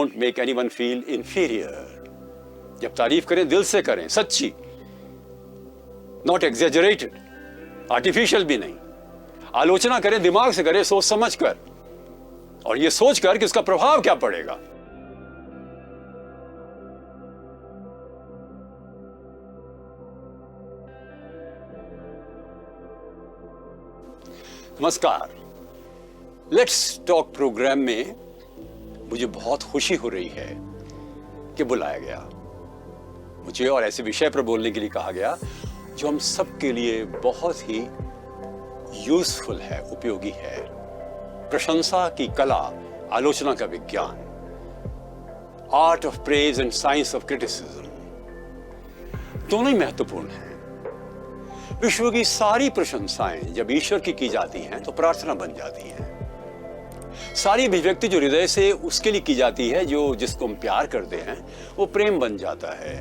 Don't make anyone feel inferior. जब तारीफ करें दिल से करें, सच्ची, नॉट एग्जेजरेटेड, आर्टिफिशियल भी नहीं। आलोचना करें दिमाग से करें, सोच समझ कर, और यह सोच कर कि उसका प्रभाव क्या पड़ेगा। नमस्कार, लेट्स टॉक प्रोग्राम में मुझे बहुत खुशी हो रही है कि बुलाया गया मुझे और ऐसे विषय पर बोलने के लिए कहा गया जो हम सबके लिए बहुत ही यूजफुल है, उपयोगी है। प्रशंसा की कला, आलोचना का विज्ञान, art of praise and science of criticism, दोनों ही महत्वपूर्ण हैं। विश्व की सारी प्रशंसाएं जब ईश्वर की जाती हैं तो प्रार्थना बन जाती हैं। सारी अभिव्यक्ति जो हृदय से उसके लिए की जाती है जो जिसको हम प्यार करते हैं, वो प्रेम बन जाता है।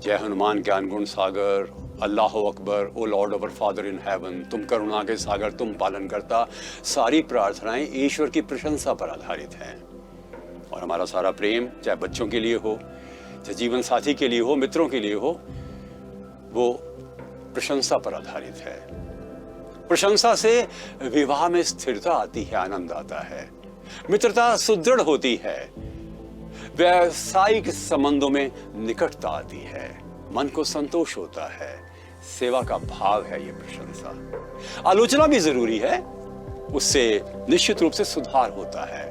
जय हनुमान ज्ञान गुण सागर, अल्लाह अकबर, oh Lord our father in heaven, तुम करुणा के सागर, तुम पालन करता। सारी प्रार्थनाएं ईश्वर की प्रशंसा पर आधारित हैं। और हमारा सारा प्रेम, चाहे बच्चों के लिए हो, चाहे जीवन साथी के लिए हो, मित्रों के लिए हो, वो प्रशंसा पर आधारित है। प्रशंसा से विवाह में स्थिरता आती है, आनंद आता है, मित्रता सुदृढ़ होती है, व्यावसायिक संबंधों में निकटता आती है, मन को संतोष होता है, सेवा का भाव है ये प्रशंसा। आलोचना भी जरूरी है, उससे निश्चित रूप से सुधार होता है।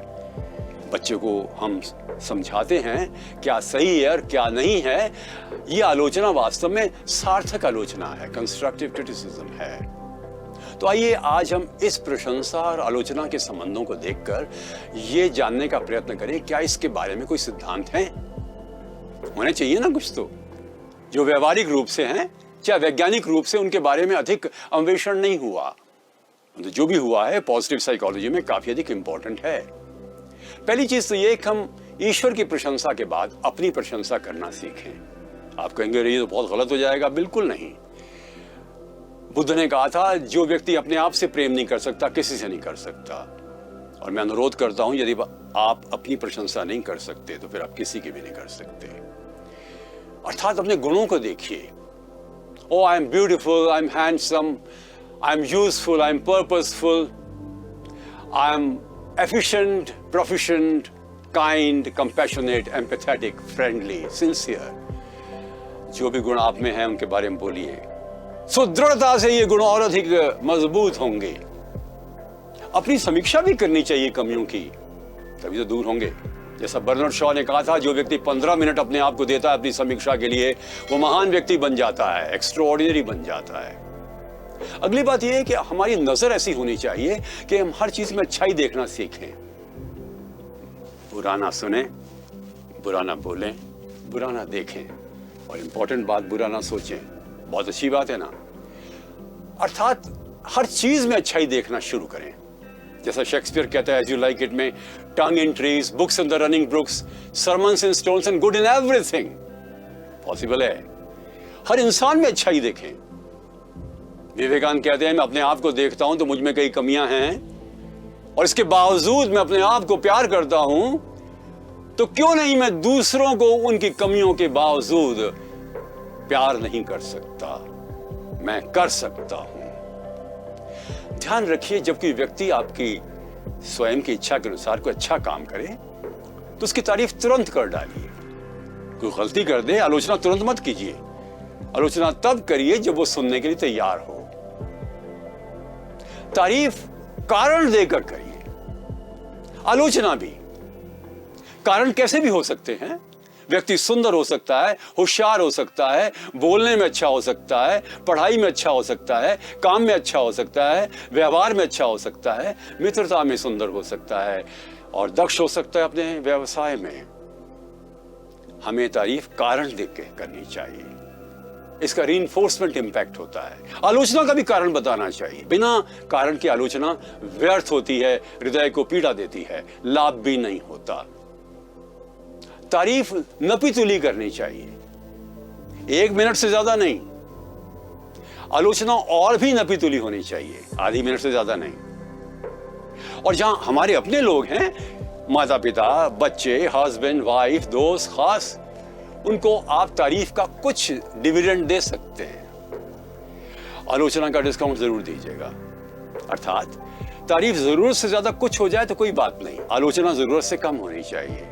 बच्चे को हम समझाते हैं क्या सही है और क्या नहीं है। ये आलोचना वास्तव में सार्थक आलोचना है, कंस्ट्रक्टिव क्रिटिसिज्म है। तो आइए आज हम इस प्रशंसा और आलोचना के संबंधों को देखकर ये जानने का प्रयत्न करें क्या इसके बारे में कोई सिद्धांत हैं। होने चाहिए ना कुछ तो, जो व्यवहारिक रूप से हैं, चाहे वैज्ञानिक रूप से उनके बारे में अधिक अन्वेषण नहीं हुआ, तो जो भी हुआ है पॉजिटिव साइकोलॉजी में काफी अधिक इंपॉर्टेंट है। पहली चीज तो ये कि हम ईश्वर की प्रशंसा के बाद अपनी प्रशंसा करना सीखें। आप कहेंगे ये तो बहुत गलत हो जाएगा। बिल्कुल नहीं। बुद्ध ने कहा था जो व्यक्ति अपने आप से प्रेम नहीं कर सकता, किसी से नहीं कर सकता। और मैं अनुरोध करता हूं यदि आप अपनी प्रशंसा नहीं कर सकते तो फिर आप किसी की भी नहीं कर सकते। अर्थात अपने गुणों को देखिए। Oh I am beautiful, I am handsome, I am useful, I am purposeful, I am efficient, proficient, kind, compassionate, empathetic, friendly, sincere. जो भी गुण आप में हैं उनके बारे में बोलिए। सुदृढ़ता से ये गुण और अधिक मजबूत होंगे। अपनी समीक्षा भी करनी चाहिए कमियों की, तभी तो दूर होंगे। जैसा बर्नार्ड शॉ ने कहा था, जो व्यक्ति 15 मिनट अपने आप को देता है अपनी समीक्षा के लिए, वो महान व्यक्ति बन जाता है, एक्स्ट्राऑर्डिनरी बन जाता है। अगली बात यह है कि हमारी नजर ऐसी होनी चाहिए कि हम हर चीज में अच्छाई देखना सीखें। बुरा ना सुने, बुरा ना बोलें, बुरा ना देखें, और इंपॉर्टेंट बात, बुरा ना सोचें। बहुत अच्छी बात है ना। अर्थात हर चीज में अच्छाई देखना शुरू करें। जैसा शेक्सपियर कहता है एज यू लाइक इट में, tongue in trees, books in the running brooks, sermons in stones and good in everything. Possible है। हर इंसान में अच्छाई देखें। विवेकानंद कहते हैं मैं अपने आप को देखता हूं तो मुझ में कई कमियां हैं, और इसके बावजूद मैं अपने आप को प्यार करता हूं, तो क्यों नहीं मैं दूसरों को उनकी कमियों के बावजूद प्यार नहीं कर सकता, मैं कर सकता हूं। ध्यान रखिए, जब कोई व्यक्ति आपकी स्वयं की इच्छा के अनुसार कोई अच्छा काम करे तो उसकी तारीफ तुरंत कर डालिए। कोई गलती कर दे, आलोचना तुरंत मत कीजिए। आलोचना तब करिए जब वो सुनने के लिए तैयार हो। तारीफ कारण देकर करिए। आलोचना भी कारण कैसे भी हो सकते हैं। व्यक्ति सुंदर हो सकता है, होशियार हो सकता है, बोलने में अच्छा हो सकता है, पढ़ाई में अच्छा हो सकता है, काम में अच्छा हो सकता है, व्यवहार में अच्छा हो सकता है, मित्रता में सुंदर हो सकता है, और दक्ष हो सकता है अपने व्यवसाय में। हमें तारीफ कारण देख के करनी चाहिए। इसका रीइंफोर्समेंट इंपैक्ट होता है। आलोचना का भी कारण बताना चाहिए। बिना कारण की आलोचना व्यर्थ होती है, हृदय को पीड़ा देती है, लाभ भी नहीं होता। तारीफ नपीतुली करनी चाहिए, 1 मिनट से ज्यादा नहीं। आलोचना और भी नपीतुली होनी चाहिए, आधी मिनट से ज्यादा नहीं। और जहां हमारे अपने लोग हैं माता पिता, बच्चे, हस्बैंड, वाइफ, दोस्त, खास, उनको आप तारीफ का कुछ डिविडेंड दे सकते हैं। आलोचना का डिस्काउंट जरूर दीजिएगा। अर्थात तारीफ जरूरत से ज्यादा कुछ हो जाए तो कोई बात नहीं, आलोचना जरूरत से कम होनी चाहिए,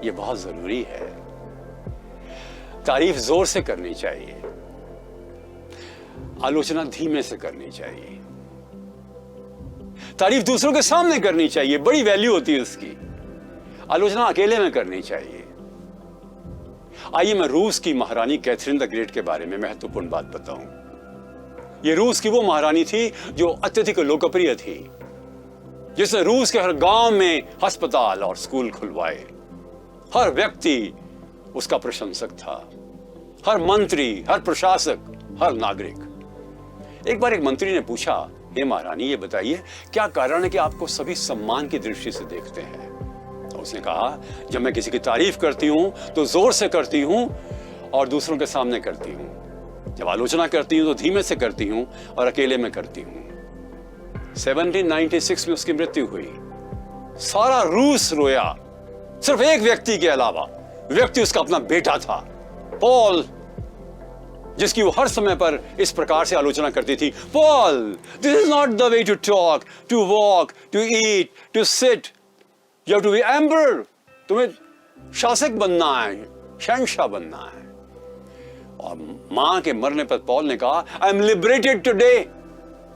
यह बहुत जरूरी है। तारीफ जोर से करनी चाहिए, आलोचना धीमे से करनी चाहिए। तारीफ दूसरों के सामने करनी चाहिए, बड़ी वैल्यू होती है उसकी। आलोचना अकेले में करनी चाहिए। आइए मैं रूस की महारानी कैथरीन द ग्रेट के बारे में महत्वपूर्ण बात बताऊं। यह रूस की वो महारानी थी जो अत्यधिक लोकप्रिय थी, जिसने रूस के हर गांव में अस्पताल और स्कूल खुलवाए। हर व्यक्ति उसका प्रशंसक था, हर मंत्री, हर प्रशासक, हर नागरिक। एक बार एक मंत्री ने पूछा, हे महारानी, ये बताइए क्या कारण है कि आपको सभी सम्मान की दृष्टि से देखते हैं? तो उसने कहा, जब मैं किसी की तारीफ करती हूं तो जोर से करती हूं और दूसरों के सामने करती हूं। जब आलोचना करती हूं तो धीमे से करती हूं और अकेले में करती हूं। 1796 में उसकी मृत्यु हुई। सारा रूस रोया, सिर्फ एक व्यक्ति के अलावा। व्यक्ति उसका अपना बेटा था, पॉल, जिसकी वो हर समय पर इस प्रकार से आलोचना करती थी। Paul, this is not the way to talk, to walk, to eat, to sit, you have to be emperor. तुम्हें शासक बनना है, शहंशाह बनना है। और मां के मरने पर पॉल ने कहा, आई एम लिबरेटेड टुडे,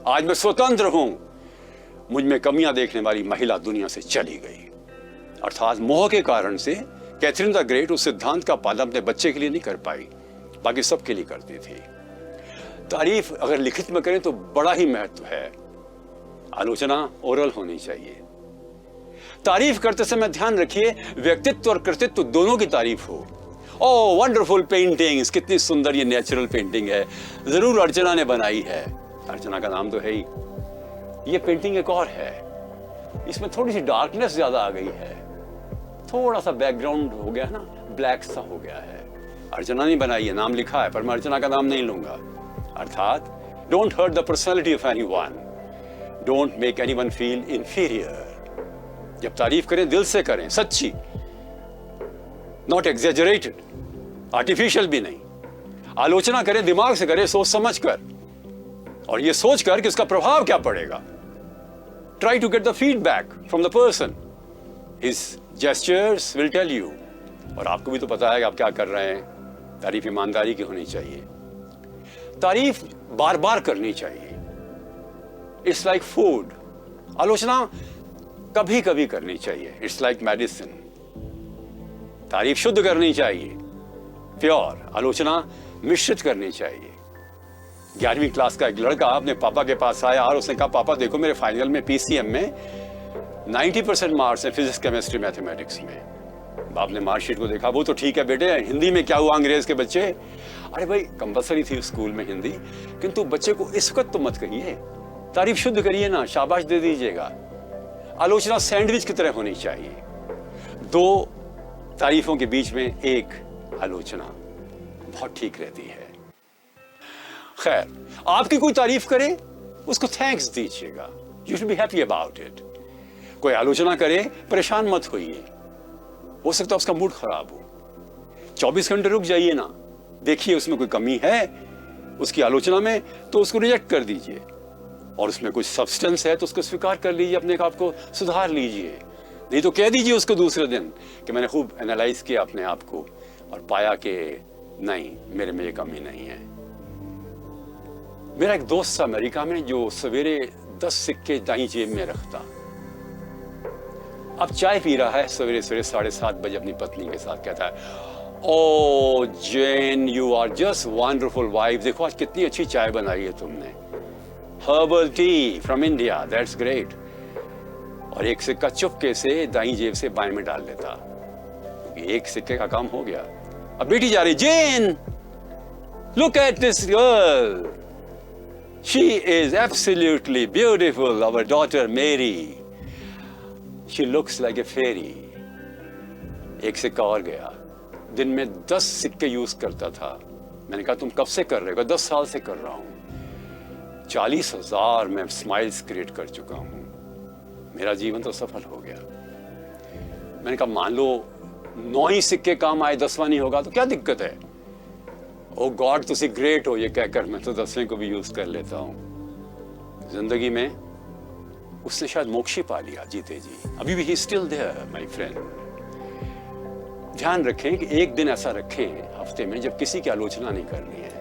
आज मैं स्वतंत्र हूं। मुझ में कमियां देखने वाली महिला दुनिया से चली गई। अर्थात मोह के कारण से कैथरीन द ग्रेट उस सिद्धांत का पालन अपने बच्चे के लिए नहीं कर पाई, बाकी सबके लिए करती थी। तारीफ अगर लिखित में करें तो बड़ा ही महत्व है। आलोचना ओरल होनी चाहिए। तारीफ करते समय ध्यान रखिए व्यक्तित्व और कृतित्व दोनों की तारीफ हो। ओह वंडरफुल पेंटिंग्स, कितनी सुंदर ये नेचुरल पेंटिंग है, जरूर अर्चना ने बनाई है। अर्चना का नाम तो है ही। ये पेंटिंग एक और है, इसमें थोड़ी सी डार्कनेस ज्यादा आ गई है, थोड़ा सा बैकग्राउंड हो गया ना, ब्लैक सा हो गया है। अर्चना ने बनाई है, नाम लिखा है, पर मैं अर्चना का नाम नहीं लूंगा। अर्थात don't hurt the personality of anyone, don't make anyone feel inferior. जब तारीफ करें दिल से करें, सच्ची, नॉट एग्जेजरेटेड, आर्टिफिशियल भी नहीं। आलोचना करें दिमाग से करें, सोच समझ कर, और यह सोच कर कि उसका प्रभाव क्या पड़ेगा। Try to get the feedback from the person, his gestures will tell you. और आपको भी तो पता है कि आप क्या कर रहे हैं। तारीफ ईमानदारी की होनी चाहिए। तारीफ बार बार करनी चाहिए। It's like food. आलोचना कभी कभी करनी चाहिए। It's like medicine. तारीफ शुद्ध करनी चाहिए, प्योर। आलोचना मिश्रित करनी चाहिए। 11वीं क्लास का एक लड़का अपने पापा के पास आया और उसने कहा, पापा देखो मेरे फाइनल में पीसीएम में 90% मार्क्स है फिजिक्स, केमिस्ट्री, मैथमेटिक्स में। बाप ने मार्कशीट को देखा, वो तो ठीक है बेटे, हिंदी में क्या हुआ अंग्रेज के बच्चे? अरे भाई कंपलसरी थी स्कूल में हिंदी, किंतु बच्चे को इस वक्त तो मत कहिए, तारीफ शुद्ध करिए ना, शाबाश दे दीजिएगा। आलोचना सैंडविच की तरह होनी चाहिए। 2 तारीफों के बीच में एक आलोचना बहुत ठीक रहती है। खैर, आपकी कोई तारीफ करे उसको थैंक्स दीजिएगा, you should be happy about it. कोई आलोचना करे, परेशान मत होइए, हो सकता है उसका मूड खराब हो। 24 घंटे रुक जाइए ना, देखिए उसमें कोई कमी है उसकी आलोचना में तो उसको रिजेक्ट कर दीजिए, और उसमें कुछ सब्सटेंस है तो उसको स्वीकार कर लीजिए, अपने आप को सुधार लीजिए। नहीं तो कह दीजिए उसको दूसरे दिन कि मैंने खूब एनालाइज किया अपने आप को और पाया कि नहीं, मेरे में ये कमी नहीं है। मेरा एक दोस्त था अमेरिका में जो सवेरे 10 सिक्के दाईं जेब में रखता। अब चाय पी रहा है सवेरे सवेरे 7:30 बजे अपनी पत्नी के साथ, कहता है, oh Jane, you are just wonderful wife, देखो आज कितनी अच्छी चाय बनाई है तुमने, herbal tea from India, that's great. और एक सिक्का चुपके से दाईं जेब से बाएं में डाल देता। एक सिक्के का काम हो गया। अब बेटी जा रही, Jane look at this girl, she is absolutely beautiful, our daughter Mary, she looks like a fairy. एक सिक्का और गया। दिन में 10 सिक्के यूज करता था। मैंने कहा तुम कब से कर रहे हो? 10 साल से कर रहा हूं। 40,000 मैं स्माइल्स क्रिएट कर चुका हूं। मेरा जीवन तो सफल हो गया। मैंने कहा मान लो 9 ही सिक्के काम आए 10वां नहीं होगा तो क्या दिक्कत है? ओ गॉड तुसी ग्रेट हो, ये कहकर मैं तो 10वें को भी यूज कर लेता हूं। जिंदगी में उसने शायद मोक्ष ही पा लिया जीते जी, अभी भी he still there my friend. ध्यान रखें कि एक दिन ऐसा रखें हफ्ते में जब किसी की आलोचना नहीं करनी है।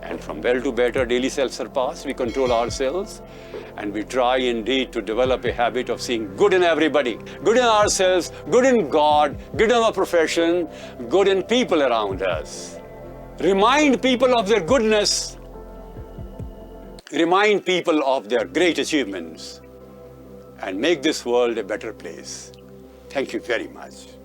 And from well to better, daily self-surpass, we control ourselves and we try indeed to develop a habit of seeing good in everybody, good in ourselves, good in God, good in our profession, good in people around us. Remind people of their goodness. Remind people of their great achievements and make this world a better place. Thank you very much.